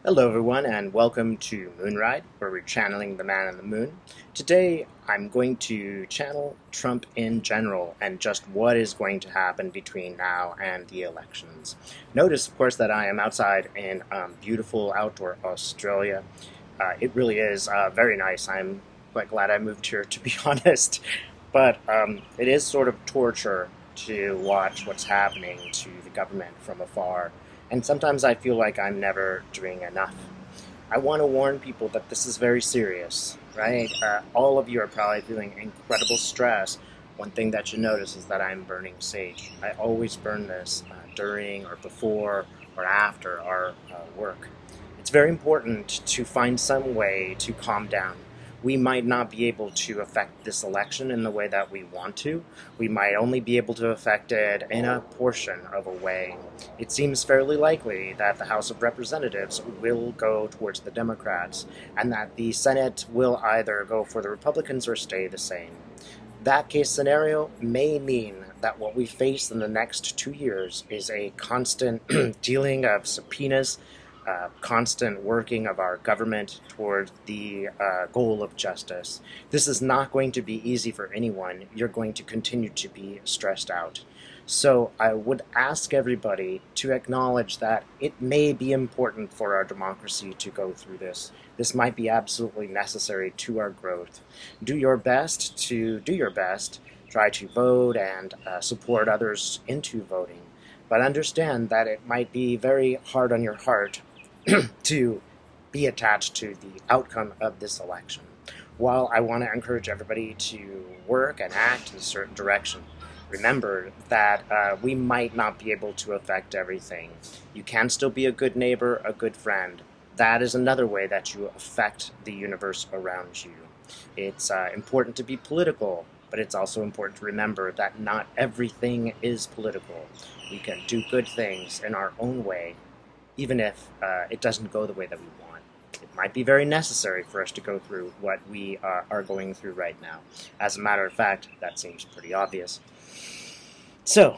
Hello everyone and welcome to Moonride, where we're channeling the man in the moon. Today I'm going to channel Trump in general and just what is going to happen between now and the elections. Notice, of course, that I am outside in beautiful outdoor Australia. It really is very nice. I'm quite glad I moved here, to be honest. But it is sort of torture to watch what's happening to the government from afar. And sometimes I feel like I'm never doing enough. I want to warn people that this is very serious, right? All of you are probably feeling incredible stress. One thing that you notice is that I'm burning sage. I always burn this during or before or after our work. It's very important to find some way to calm down. We might not be able to affect this election in the way that we want to. We might only be able to affect it in a portion of a way. It seems fairly likely that the House of Representatives will go towards the Democrats, and that the Senate will either go for the Republicans or stay the same. That case scenario may mean that what we face in the next 2 years is a constant dealing of subpoenas, constant working of our government toward the goal of justice. This is not going to be easy for anyone. You're going to continue to be stressed out. So I would ask everybody to acknowledge that it may be important for our democracy to go through this. This might be absolutely necessary to our growth. Do your best to do your best. Try to vote and support others into voting. But understand that it might be very hard on your heart to be attached to the outcome of this election. While I want to encourage everybody to work and act in a certain direction, remember that we might not be able to affect everything. You can still be a good neighbor, a good friend. That is another way that you affect the universe around you. It's important to be political, but it's also important to remember that not everything is political. We can do good things in our own way, even if it doesn't go the way that we want. It might be very necessary for us to go through what we are going through right now. As a matter of fact, that seems pretty obvious. So,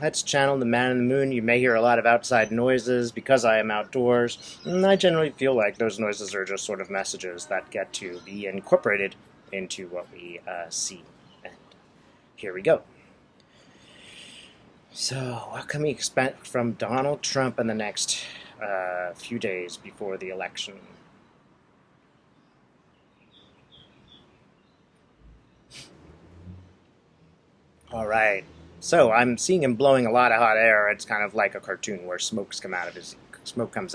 let's channel the man in the moon. You may hear a lot of outside noises because I am outdoors, and I generally feel like those noises are just sort of messages that get to be incorporated into what we see. And here we go. So, what can we expect from Donald Trump in the next few days before the election? All right. So I'm seeing him blowing a lot of hot air. It's kind of like a cartoon where smoke comes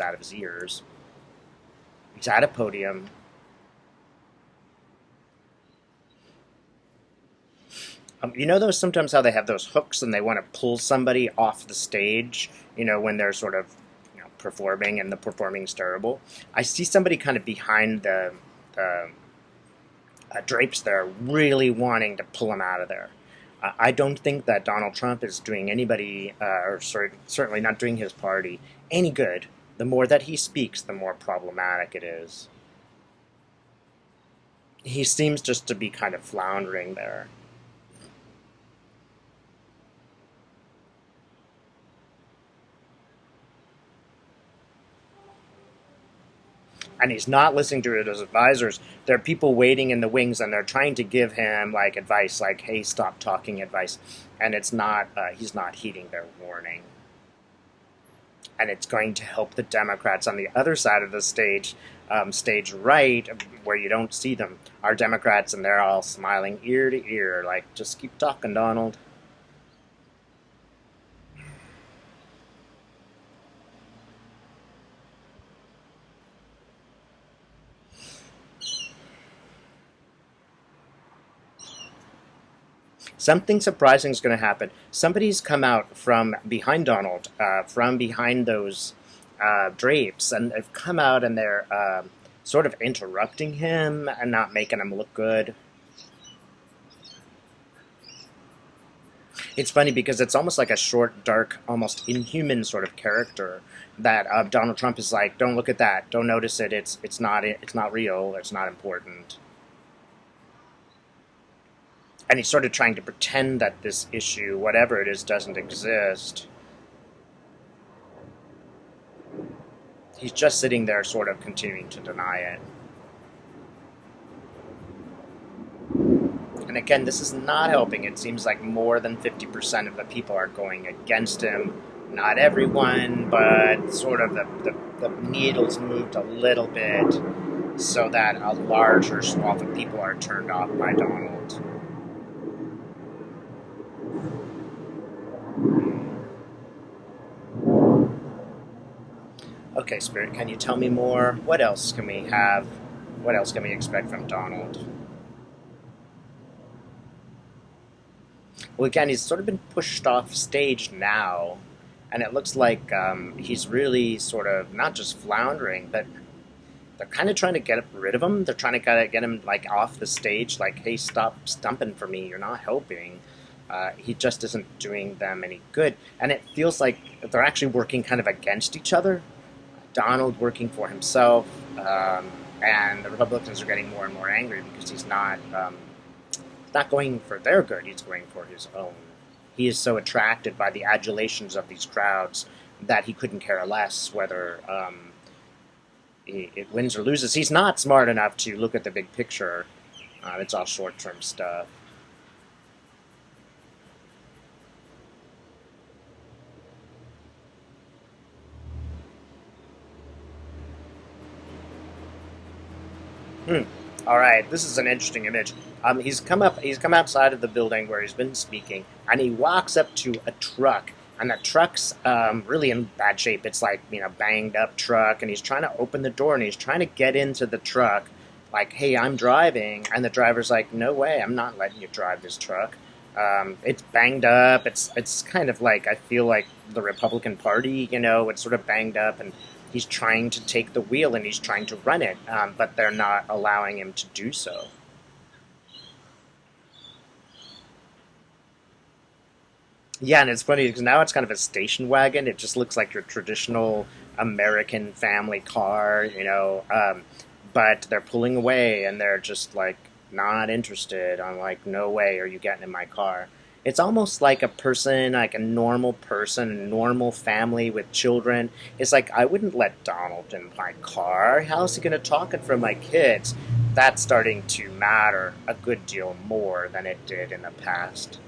out of his ears. He's at a podium. You know those sometimes how they have those hooks and they want to pull somebody off the stage. When they're sort of performing and the performing's terrible. I see somebody kind of behind the drapes there, really wanting to pull him out of there. I don't think that Donald Trump is doing anybody, certainly not doing his party, any good. The more that he speaks, the more problematic it is. He seems just to be kind of floundering there. And he's not listening to his advisors. There are people waiting in the wings, and they're trying to give him like advice, like "Hey, stop talking," advice, and it's not. He's not heeding their warning, and it's going to help the Democrats on the other side of the stage, stage right, where you don't see them. Are Democrats, and they're all smiling ear to ear, like "Just keep talking, Donald." Something surprising is going to happen. Somebody's come out from behind Donald, from behind those drapes, and they've come out and they're sort of interrupting him and not making him look good. It's funny because it's almost like a short, dark, almost inhuman sort of character that Donald Trump is like, "Don't look at that. Don't notice it. It's not real. It's not important." And he's sort of trying to pretend that this issue, whatever it is, doesn't exist. He's just sitting there sort of continuing to deny it. And again, this is not helping. It seems like more than 50% of the people are going against him. Not everyone, but sort of the needle's moved a little bit so that a larger swath of people are turned off by Donald. Okay, Spirit, can you tell me more? What else can we have? What else can we expect from Donald? Well, again, he's sort of been pushed off stage now, and it looks like he's really sort of not just floundering, but they're kind of trying to get rid of him. They're trying to kind of get him like off the stage, like, hey, stop stumping for me. You're not helping. He just isn't doing them any good, and it feels like they're actually working kind of against each other. Donald working for himself, and the Republicans are getting more and more angry because he's not going for their good, he's going for his own. He is so attracted by the adulations of these crowds that he couldn't care less whether it wins or loses. He's not smart enough to look at the big picture. It's all short-term stuff. All right, this is an interesting image. He's come outside of the building where he's been speaking, and he walks up to a truck, and the truck's really in bad shape. It's like, banged up truck, and he's trying to open the door, and he's trying to get into the truck, like, hey, I'm driving, and the driver's like, no way, I'm not letting you drive this truck. It's banged up. It's kind of like, I feel like the Republican Party, it's sort of banged up, and he's trying to take the wheel and he's trying to run it, but they're not allowing him to do so. Yeah, and it's funny because now it's kind of a station wagon. It just looks like your traditional American family car, but they're pulling away and they're just like not interested. I'm like, no way are you getting in my car. It's almost like a person, like a normal person, a normal family with children. It's like, I wouldn't let Donald in my car. How's he going to talk in front of my kids? That's starting to matter a good deal more than it did in the past.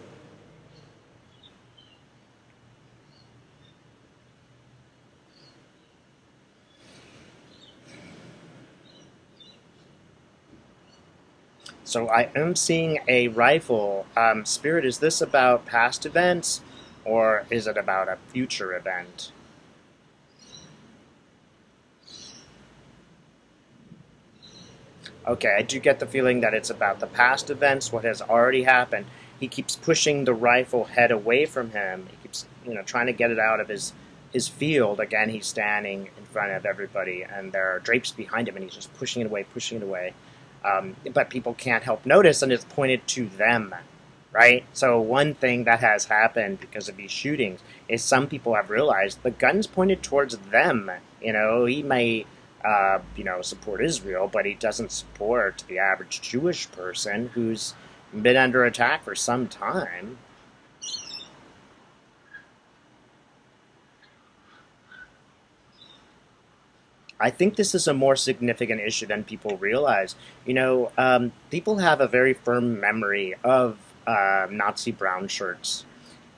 So I am seeing a rifle. Spirit, is this about past events, or is it about a future event? Okay, I do get the feeling that it's about the past events, what has already happened. He keeps pushing the rifle head away from him. He keeps, trying to get it out of his field. Again, he's standing in front of everybody, and there are drapes behind him, and he's just pushing it away, pushing it away. But people can't help notice, and it's pointed to them, right? So one thing that has happened because of these shootings is some people have realized the gun's pointed towards them. He may, support Israel, but he doesn't support the average Jewish person who's been under attack for some time. I think this is a more significant issue than people realize. People have a very firm memory of Nazi brown shirts.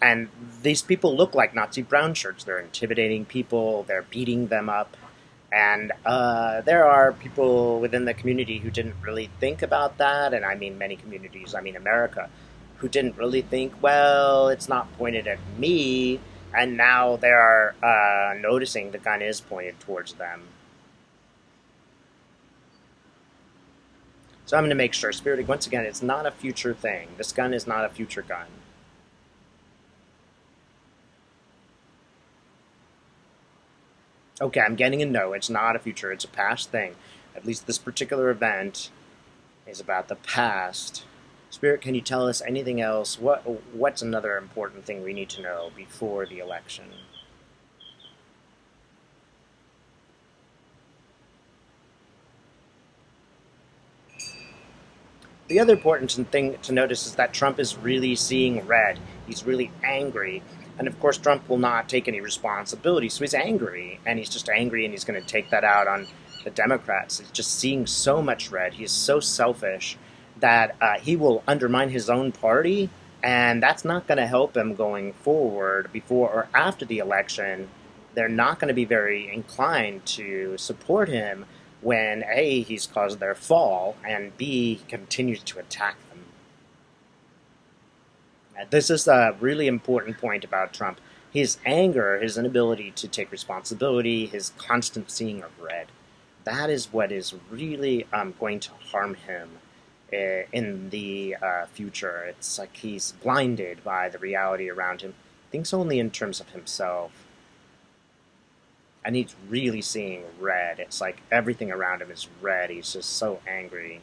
And these people look like Nazi brown shirts. They're intimidating people, they're beating them up. And there are people within the community who didn't really think about that. And I mean many communities, I mean America, who didn't really think, well, it's not pointed at me. And now they're noticing the gun is pointed towards them. So I'm going to make sure, Spirit, once again, it's not a future thing. This gun is not a future gun. Okay, I'm getting a no. It's not a future. It's a past thing. At least this particular event is about the past. Spirit, can you tell us anything else? What's another important thing we need to know before the election? The other important thing to notice is that Trump is really seeing red. He's really angry. And of course, Trump will not take any responsibility, so he's angry, and he's just angry, and he's going to take that out on the Democrats. He's just seeing so much red. He's so selfish that he will undermine his own party, and that's not going to help him going forward before or after the election. They're not going to be very inclined to support him when A, he's caused their fall, and B, he continues to attack them. This is a really important point about Trump. His anger, his inability to take responsibility, his constant seeing of red. That is what is really going to harm him in the future. It's like he's blinded by the reality around him, thinks only in terms of himself. And he's really seeing red. It's like everything around him is red. He's just so angry.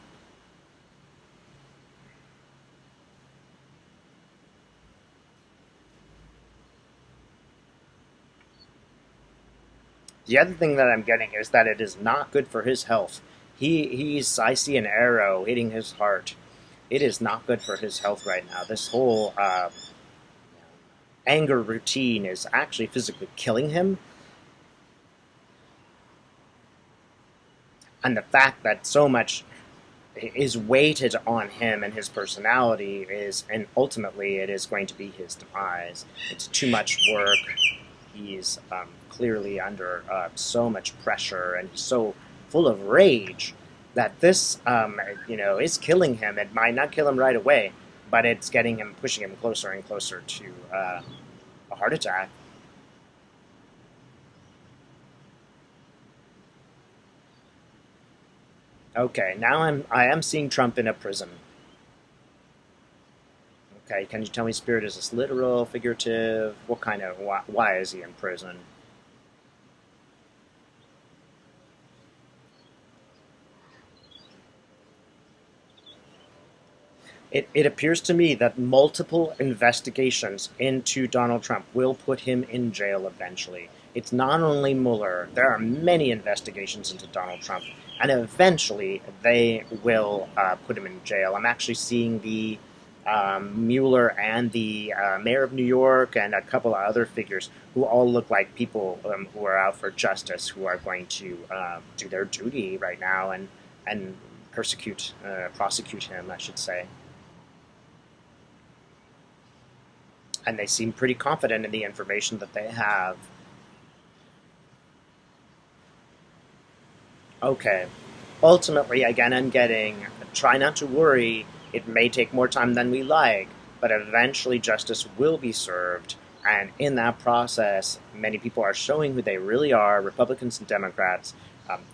The other thing that I'm getting is that it is not good for his health. I see an arrow hitting his heart. It is not good for his health right now. This whole anger routine is actually physically killing him. And the fact that so much is weighted on him and his personality and ultimately it is going to be his demise. It's too much work. He's clearly under so much pressure, and he's so full of rage that this, is killing him. It might not kill him right away, but it's pushing him closer and closer to a heart attack. Okay, now I am seeing Trump in a prison. Okay, can you tell me, Spirit, is this literal, figurative? What kind of why is he in prison? It appears to me that multiple investigations into Donald Trump will put him in jail eventually. It's not only Mueller, there are many investigations into Donald Trump, and eventually they will put him in jail. I'm actually seeing the Mueller and the mayor of New York and a couple of other figures who all look like people who are out for justice, who are going to do their duty right now and prosecute him, I should say. And they seem pretty confident in the information that they have. Okay. Ultimately, again, I'm getting try not to worry. It may take more time than we like, but eventually justice will be served. And in that process, many people are showing who they really are, Republicans and Democrats.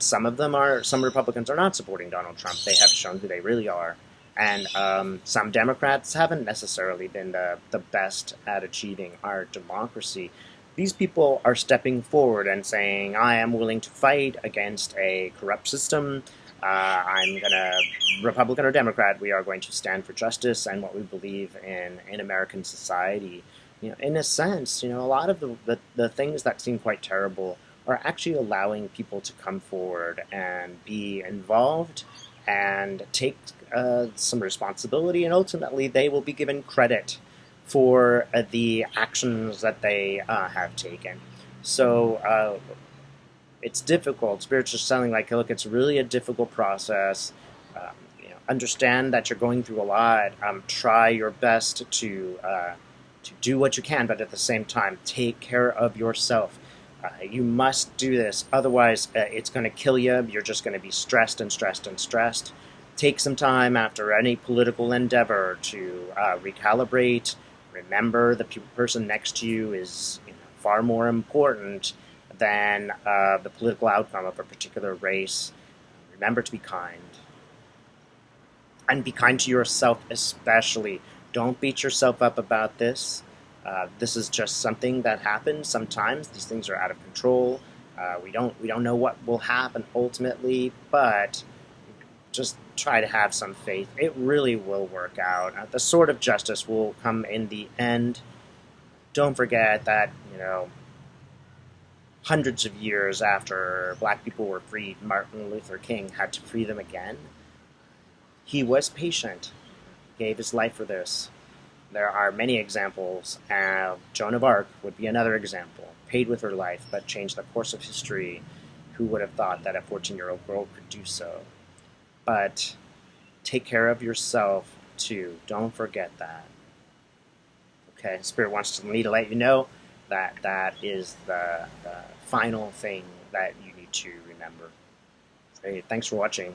Some Republicans are not supporting Donald Trump. They have shown who they really are. And some Democrats haven't necessarily been the best at achieving our democracy. These people are stepping forward and saying, I am willing to fight against a corrupt system. Republican or Democrat, we are going to stand for justice and what we believe in American society. In a sense, a lot of the things that seem quite terrible are actually allowing people to come forward and be involved and take some responsibility, and ultimately they will be given credit for the actions that they have taken. So it's difficult. Spirits are selling like, look, it's really a difficult process. Understand that you're going through a lot. Try your best to do what you can, but at the same time, take care of yourself. You must do this, otherwise it's going to kill you. You're just going to be stressed and stressed and stressed. Take some time after any political endeavor to recalibrate. Remember, the person next to you is far more important than the political outcome of a particular race. Remember to be kind. And be kind to yourself especially. Don't beat yourself up about this. This is just something that happens sometimes. These things are out of control. We don't know what will happen ultimately, but just try to have some faith. It really will work out. The sword of justice will come in the end. Don't forget that, hundreds of years after black people were freed, Martin Luther King had to free them again. He was patient, gave his life for this. There are many examples. Joan of Arc would be another example. Paid with her life, but changed the course of history. Who would have thought that a 14-year-old girl could do so? But take care of yourself too. Don't forget that. Okay, Spirit wants me to let you know that that is the final thing that you need to remember. Hey, thanks for watching.